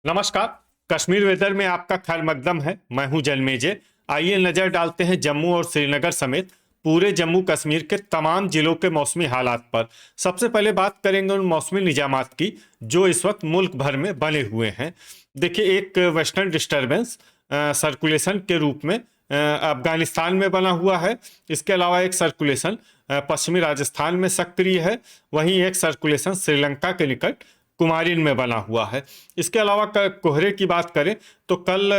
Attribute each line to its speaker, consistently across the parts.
Speaker 1: नमस्कार। कश्मीर वेदर में आपका खैर मकदम है। मैं हूं जन्मेजय। आइए नजर डालते हैं जम्मू और श्रीनगर समेत पूरे जम्मू कश्मीर के तमाम जिलों के मौसमी हालात पर। सबसे पहले बात करेंगे उन मौसमी निजामात की जो इस वक्त मुल्क भर में बने हुए हैं। देखिए, एक वेस्टर्न डिस्टरबेंस सर्कुलेशन के रूप में अफगानिस्तान में बना हुआ है। इसके अलावा एक सर्कुलेशन पश्चिमी राजस्थान में सक्रिय है। वहीं एक सर्कुलेशन श्रीलंका के निकट कुमारिन में बना हुआ है। इसके अलावा कोहरे की बात करें तो कल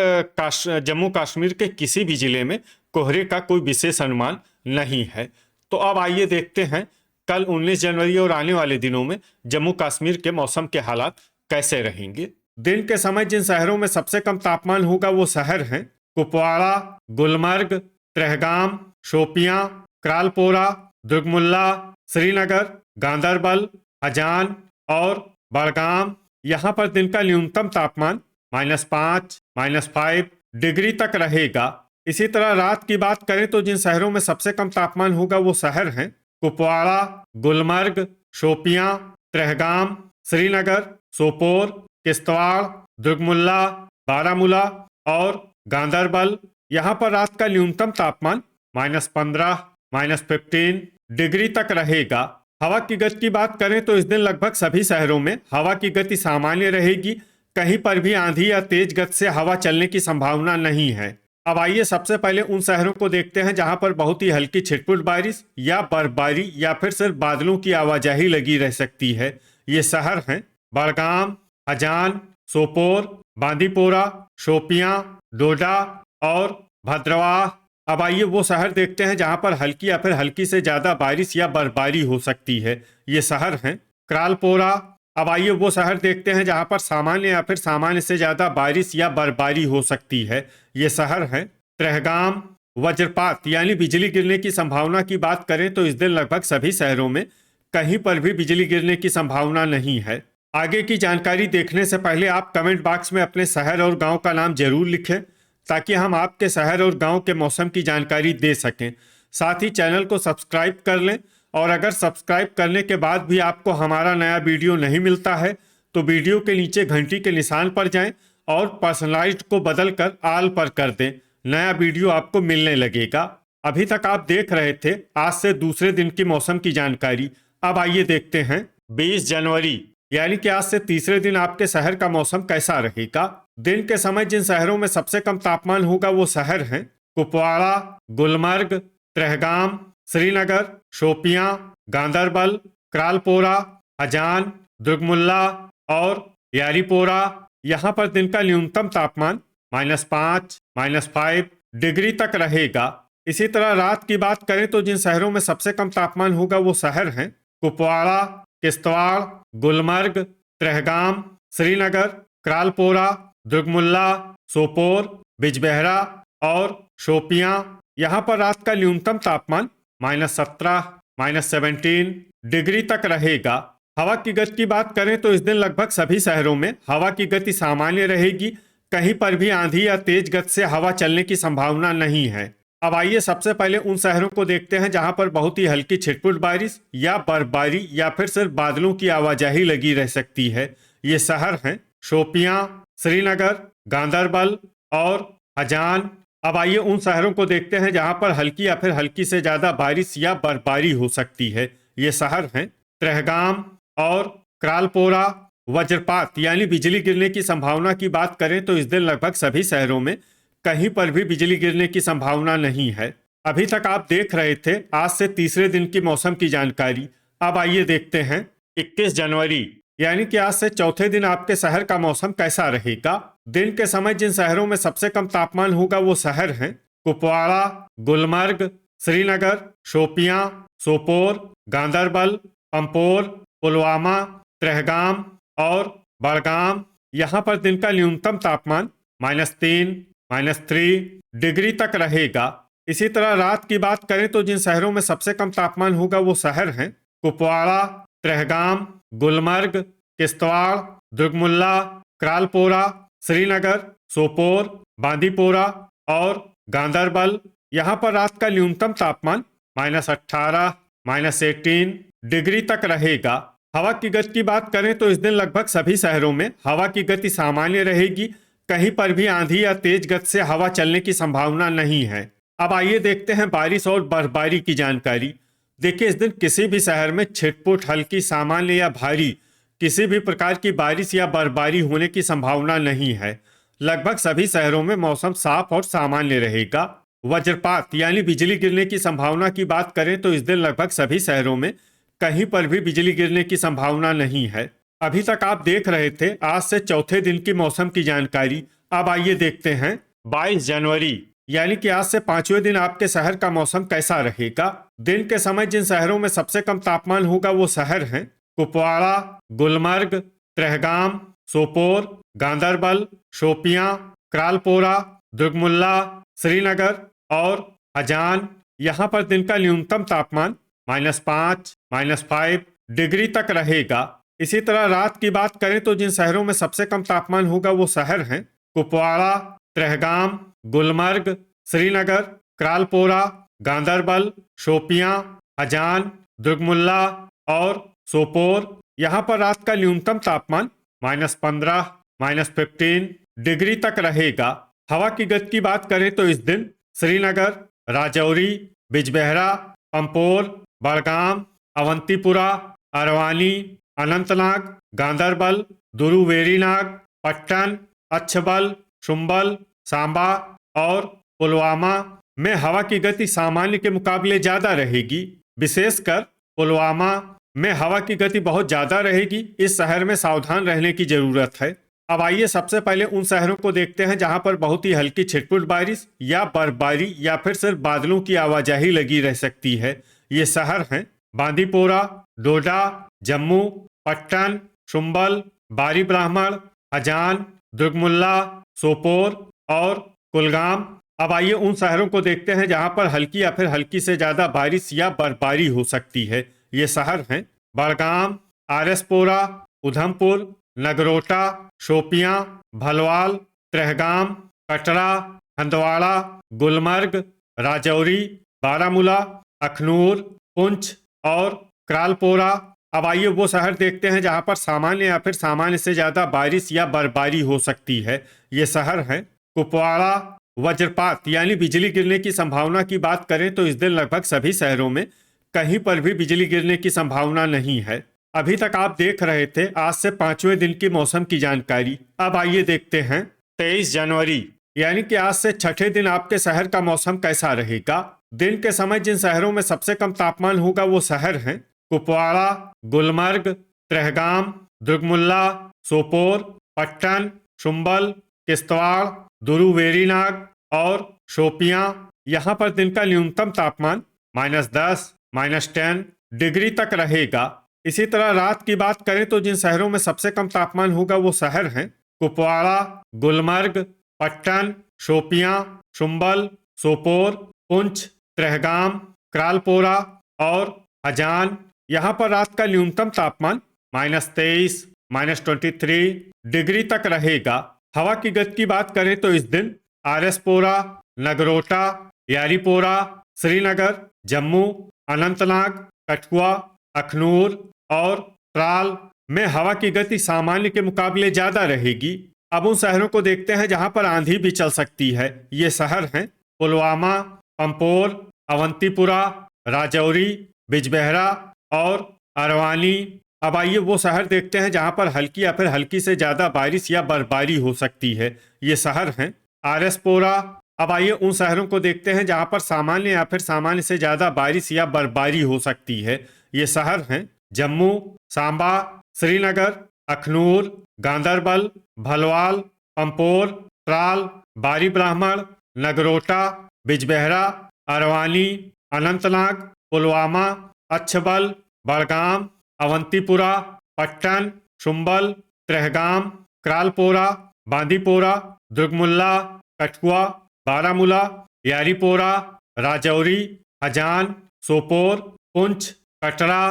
Speaker 1: जम्मू कश्मीर के किसी भी ज़िले में कोहरे का कोई विशेष अनुमान नहीं है। तो अब आइए देखते हैं कल 19 जनवरी और आने वाले दिनों में जम्मू कश्मीर के मौसम के हालात कैसे रहेंगे। दिन के समय जिन शहरों में सबसे कम तापमान होगा वो शहर हैं कुपवाड़ा, गुलमर्ग, ट्रहगाम, शोपियां, क्रालपोरा, दुर्गमुल्ला, श्रीनगर, गांदरबल, अजान और बड़गाम। यहाँ पर दिन का न्यूनतम तापमान -5, -5 डिग्री तक रहेगा। इसी तरह रात की बात करें तो जिन शहरों में सबसे कम तापमान होगा वो शहर हैं कुपवाड़ा, गुलमर्ग, शोपियां, ट्रहगाम, श्रीनगर, सोपोर, किश्तवाड़, दुर्गमुल्ला, बारामूला और गांदरबल। यहाँ पर रात का न्यूनतम तापमान -15, -15 डिग्री तक रहेगा। हवा की गति की बात करें तो इस दिन लगभग सभी शहरों में हवा की गति सामान्य रहेगी। कहीं पर भी आंधी या तेज गति से हवा चलने की संभावना नहीं है। अब आइए सबसे पहले उन शहरों को देखते हैं जहां पर बहुत ही हल्की छिटपुट बारिश या बर्फबारी या फिर सिर्फ बादलों की आवाजाही लगी रह सकती है। ये शहर हैं बड़गाम, अजान, सोपोर, बांदीपोरा, शोपियां, डोडा और भद्रवाह। अब आइए वो शहर देखते हैं जहां पर हल्की या फिर हल्की से ज्यादा बारिश या बर्फबारी हो सकती है। ये शहर हैं क्रालपोरा। अब आइए वो शहर देखते हैं जहां पर सामान्य या फिर सामान्य से ज्यादा बारिश या बर्फबारी हो सकती है। ये शहर हैं ट्रहगाम। वज्रपात यानी बिजली गिरने की संभावना की बात करें तो इस दिन लगभग सभी शहरों में कहीं पर भी बिजली गिरने की संभावना नहीं है। आगे की जानकारी देखने से पहले आप कमेंट बॉक्स में अपने शहर और गांव का नाम जरूर लिखें ताकि हम आपके शहर और गांव के मौसम की जानकारी दे सकें। साथ ही चैनल को सब्सक्राइब कर लें और अगर सब्सक्राइब करने के बाद भी आपको हमारा नया वीडियो नहीं मिलता है तो वीडियो के नीचे घंटी के निशान पर जाएं और पर्सनलाइज्ड को बदलकर ऑल पर कर दें। नया वीडियो आपको मिलने लगेगा। अभी तक आप देख रहे थे आज से दूसरे दिन की मौसम की जानकारी। अब आइए देखते हैं 20 जनवरी यानी कि आज से तीसरे दिन आपके शहर का मौसम कैसा रहेगा। दिन के समय जिन शहरों में सबसे कम तापमान होगा वो शहर हैं कुपवाड़ा, गुलमर्ग, ट्रहगाम, श्रीनगर, शोपियां, गांदरबल, क्रालपोरा, अजान, दुर्गमुल्ला और यारीपोरा। यहाँ पर दिन का न्यूनतम तापमान -5, -5 डिग्री तक रहेगा। इसी तरह रात की बात करें तो जिन शहरों में सबसे कम तापमान होगा वो शहर हैं कुपवाड़ा, किश्तवाड़, गुलमर्ग, ट्रहगाम, श्रीनगर, क्रालपोरा, दुर्गमुल्ला, सोपोर, बिजबेहरा और शोपियां। यहाँ पर रात का न्यूनतम तापमान -17, -17 डिग्री तक रहेगा। हवा की गति की बात करें तो इस दिन लगभग सभी शहरों में हवा की गति सामान्य रहेगी। कहीं पर भी आंधी या तेज गति से हवा चलने की संभावना नहीं है। अब आइए सबसे पहले उन शहरों को देखते हैं जहां पर बहुत ही हल्की छिटपुट बारिश या बर्फबारी या फिर सिर्फ बादलों की आवाजाही लगी रह सकती है। ये शहर हैं शोपियां, श्रीनगर, गांदरबल और अजान। अब आइए उन शहरों को देखते हैं जहां पर हल्की या फिर हल्की से ज्यादा बारिश या बर्फबारी हो सकती है। ये शहर हैं ट्रहगाम और क्रालपोरा। वज्रपात यानी बिजली गिरने की संभावना की बात करें तो इस दिन लगभग सभी शहरों में कहीं पर भी बिजली गिरने की संभावना नहीं है। अभी तक आप देख रहे थे आज से तीसरे दिन की मौसम की जानकारी। अब आइए देखते हैं 21 जनवरी यानी कि आज से चौथे दिन आपके शहर का मौसम कैसा रहेगा। दिन के समय जिन शहरों में सबसे कम तापमान होगा वो शहर हैं कुपवाड़ा, गुलमर्ग, श्रीनगर, शोपियां, सोपोर, गांदरबल, पंपोर, पुलवामा, ट्रहगाम और बड़गाम। यहाँ पर दिन का न्यूनतम तापमान -3, -3 डिग्री तक रहेगा। इसी तरह रात की बात करें तो जिन शहरों में सबसे कम तापमान होगा वो शहर हैं कुपवाड़ा, ट्रहगाम, गुलमर्ग, किश्तवाड़, दुर्गमुल्ला, क्रालपोरा, श्रीनगर, सोपोर, बांदीपोरा और गांदरबल। यहाँ पर रात का न्यूनतम तापमान -18, -18 डिग्री तक रहेगा। हवा की गति की बात करें तो इस दिन लगभग सभी शहरों में हवा की गति सामान्य रहेगी। कहीं पर भी आंधी या तेज गति से हवा चलने की संभावना नहीं है। अब आइए देखते हैं बारिश और बर्फबारी की जानकारी। देखिए, इस दिन किसी भी शहर में छिटपुट, हल्की, सामान्य या भारी किसी भी प्रकार की बारिश या बर्फबारी होने की संभावना नहीं है। लगभग सभी शहरों में मौसम साफ और सामान्य रहेगा। वज्रपात यानी बिजली गिरने की संभावना की बात करें तो इस दिन लगभग सभी शहरों में कहीं पर भी बिजली गिरने की संभावना नहीं है। अभी तक आप देख रहे थे आज से चौथे दिन की मौसम की जानकारी। अब आइए देखते हैं 22 जनवरी यानी कि आज से पांचवें दिन आपके शहर का मौसम कैसा रहेगा। दिन के समय जिन शहरों में सबसे कम तापमान होगा वो शहर हैं कुपवाड़ा, गुलमर्ग, त्रेहगाम, सोपोर, गांदरबल, शोपियां, क्रालपोरा, दुर्गमुल्ला, श्रीनगर और हजान। यहाँ पर दिन का न्यूनतम तापमान -5, -5 डिग्री तक रहेगा। इसी तरह रात की बात करें तो जिन शहरों में सबसे कम तापमान होगा वो शहर हैं कुपवाड़ा, त्रेहगाम, गुलमर्ग, श्रीनगर, क्रालपोरा, गांदरबल, शोपियां, हजान, दुर्गमुल्ला और सोपोर। यहाँ पर रात का न्यूनतम तापमान -15, -15 डिग्री तक रहेगा। हवा की गति की बात करें तो इस दिन श्रीनगर, राजौरी, बिजबेहरा, पंपोर, बड़गाम, अवंतीपुरा, अरवानी, अनंतनाग, गांदरबल, दुरुवेरीनाग, पट्टन, अच्छबल, शुम्बल, सांबा और पुलवामा में हवा की गति सामान्य के मुकाबले ज्यादा रहेगी। विशेषकर पुलवामा में हवा की गति बहुत ज्यादा रहेगी। इस शहर में सावधान रहने की जरूरत है। अब आइए सबसे पहले उन शहरों को देखते हैं जहां पर बहुत ही हल्की छिटपुट बारिश या बर्फबारी या फिर सिर्फ बादलों की आवाजाही लगी रह सकती है। ये शहर हैं बांदीपोरा, डोडा, जम्मू, पट्टन, शुम्बल, बारी ब्राह्मण, हजान, दुर्गमुल्ला, सोपोर और कुलगाम। अब आइए उन शहरों को देखते हैं जहां पर हल्की या फिर हल्की से ज्यादा बारिश या बर्फबारी हो सकती है। ये शहर हैं बड़गाम, आरएसपोरा, उधमपुर, नगरोटा, शोपियां, भलवाल, त्रेहगाम, कटरा, हंदवाड़ा, गुलमर्ग, राजौरी, बारामूला, अखनूर, पुंछ और क्रालपोरा। अब आइए वो शहर देखते हैं जहां पर सामान्य या फिर सामान्य से ज्यादा बारिश या बर्फबारी हो सकती है। ये शहर हैं कुपवाड़ा। वज्रपात यानी बिजली गिरने की संभावना की बात करें तो इस दिन लगभग सभी शहरों में कहीं पर भी बिजली गिरने की संभावना नहीं है। अभी तक आप देख रहे थे आज से पांचवें दिन की मौसम की जानकारी। अब आइए देखते हैं 23 जनवरी यानी कि आज से छठे दिन आपके शहर का मौसम कैसा रहेगा। दिन के समय जिन शहरों में सबसे कम तापमान होगा वो शहर हैं कुपवाड़ा, गुलमर्ग, त्रेहगाम, दुर्गमुल्ला, सोपोर, पट्टन, शुम्बल, किश्तवाड़, दुरुवेरीनाग और शोपियां। यहाँ पर दिन का न्यूनतम तापमान -10, -10 डिग्री तक रहेगा। इसी तरह रात की बात करें तो जिन शहरों में सबसे कम तापमान होगा वो शहर हैं कुपवाड़ा, गुलमर्ग, पट्टन, शोपियां, शुम्बल, सोपोर, पुंछ, त्रेहगाम, क्रालपोरा और हजान। यहाँ पर रात का न्यूनतम तापमान -23, -23 डिग्री तक रहेगा। हवा की गति की बात करें तो इस दिन आरएसपोरा, नगरोटा, यारीपोरा, श्रीनगर, जम्मू, अनंतनाग, कठुआ, अखनूर और त्राल में हवा की गति सामान्य के मुकाबले ज्यादा रहेगी। अब उन शहरों को देखते हैं जहां पर आंधी भी चल सकती है। ये शहर हैं पुलवामा, पंपोर, अवंतीपुरा, राजौरी, बिजबेहरा और अरवानी। अब आइए वो शहर देखते हैं जहां पर हल्की या फिर हल्की से ज्यादा बारिश या बर्फबारी हो सकती है। ये शहर हैं आरएसपोरा। अब आइए उन शहरों को देखते हैं जहां पर सामान्य या फिर सामान्य से ज्यादा बारिश या बर्फबारी हो सकती है। ये शहर हैं जम्मू, सांबा, श्रीनगर, अखनूर, गांदरबल, भलवाल, पंपोर, त्राल, बारी ब्राह्मण, नगरोटा, बिजबेहरा, अरवानी, अनंतनाग, पुलवामा, अच्छबल, बड़गाम, अवंतीपुरा, पट्टन, शुम्बल, त्रेहगाम, क्रालपोरा, बांदीपोरा, दुर्गमुल्ला, कठुआ, बारामूला, यारीपोरा, राजौरी, हजान, सोपोर, पुंछ, कटरा,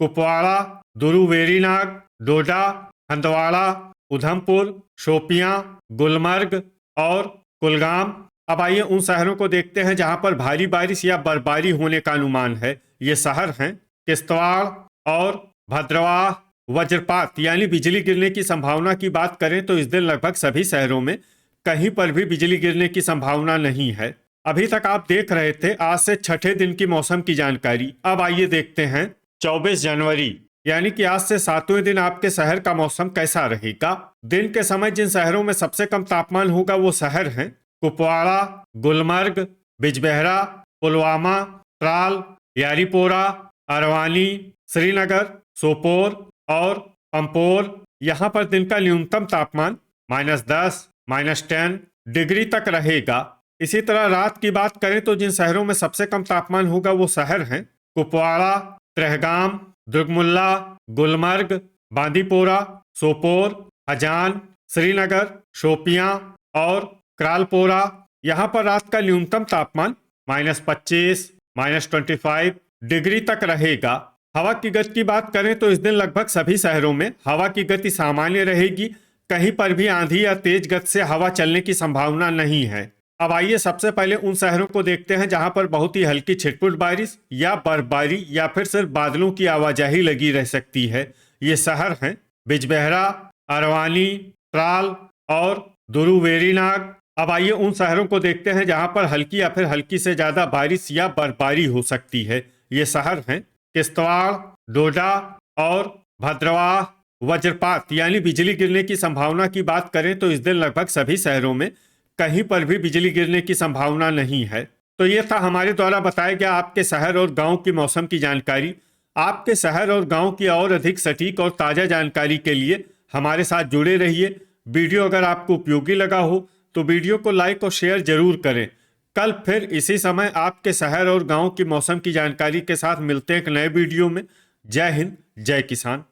Speaker 1: कुपवाड़ा, दुरुवेरीनाग, डोडा, हंदवाड़ा, उधमपुर, शोपियां, गुलमर्ग और कुलगाम। अब आइए उन शहरों को देखते हैं जहां पर भारी बारिश या बर्फबारी होने का अनुमान है। ये शहर हैं किश्तवाड़ और भद्रवाह। वज्रपात यानी बिजली गिरने की संभावना की बात करें तो इस दिन लगभग सभी शहरों में कहीं पर भी बिजली गिरने की संभावना नहीं है। अभी तक आप देख रहे थे आज से छठे दिन की मौसम की जानकारी। अब आइए देखते हैं 24 जनवरी यानी कि आज से 7वें दिन आपके शहर का मौसम कैसा रहेगा। दिन के समय जिन शहरों में सबसे कम तापमान होगा वो शहर हैं कुपवाड़ा, गुलमर्ग, बिजबेहरा, पुलवामा, त्राल, यारीपोरा, अरवानी, श्रीनगर, सोपोर और पंपोर। यहाँ पर दिन का न्यूनतम तापमान -10, -10 डिग्री तक रहेगा। इसी तरह रात की बात करें तो जिन शहरों में सबसे कम तापमान होगा वो शहर हैं कुपवाड़ा, ट्रहगाम, दुर्गमुल्ला, गुलमर्ग, बांदीपोरा, सोपोर, हजान, श्रीनगर, शोपियां और क्रालपोरा। यहाँ पर रात का न्यूनतम तापमान -25, -25 डिग्री तक रहेगा। हवा की गति की बात करें तो इस दिन लगभग सभी शहरों में हवा की गति सामान्य रहेगी। कहीं पर भी आंधी या तेज गति से हवा चलने की संभावना नहीं है। अब आइए सबसे पहले उन शहरों को देखते हैं जहां पर बहुत ही हल्की छिटपुट बारिश या बर्फबारी या फिर सिर्फ बादलों की आवाजाही लगी रह सकती है। ये शहर हैं बिजबेहरा, अरवानी, त्राल और दुरुवेरीनाग। अब आइए उन शहरों को देखते हैं जहां पर हल्की या फिर हल्की से ज्यादा बारिश या बर्फबारी हो सकती है। ये शहर हैं किश्तवाड़, डोडा और भद्रवाह। वज्रपात यानी बिजली गिरने की संभावना की बात करें तो इस दिन लगभग सभी शहरों में कहीं पर भी बिजली गिरने की संभावना नहीं है। तो ये था हमारे द्वारा बताया गया आपके शहर और गांव की मौसम की जानकारी। आपके शहर और गांव की और अधिक सटीक और ताज़ा जानकारी के लिए हमारे साथ जुड़े रहिए। वीडियो अगर आपको उपयोगी लगा हो तो वीडियो को लाइक और शेयर जरूर करें। कल फिर इसी समय आपके शहर और गांव की मौसम की जानकारी के साथ मिलते हैं एक नए वीडियो में। जय हिंद, जय किसान।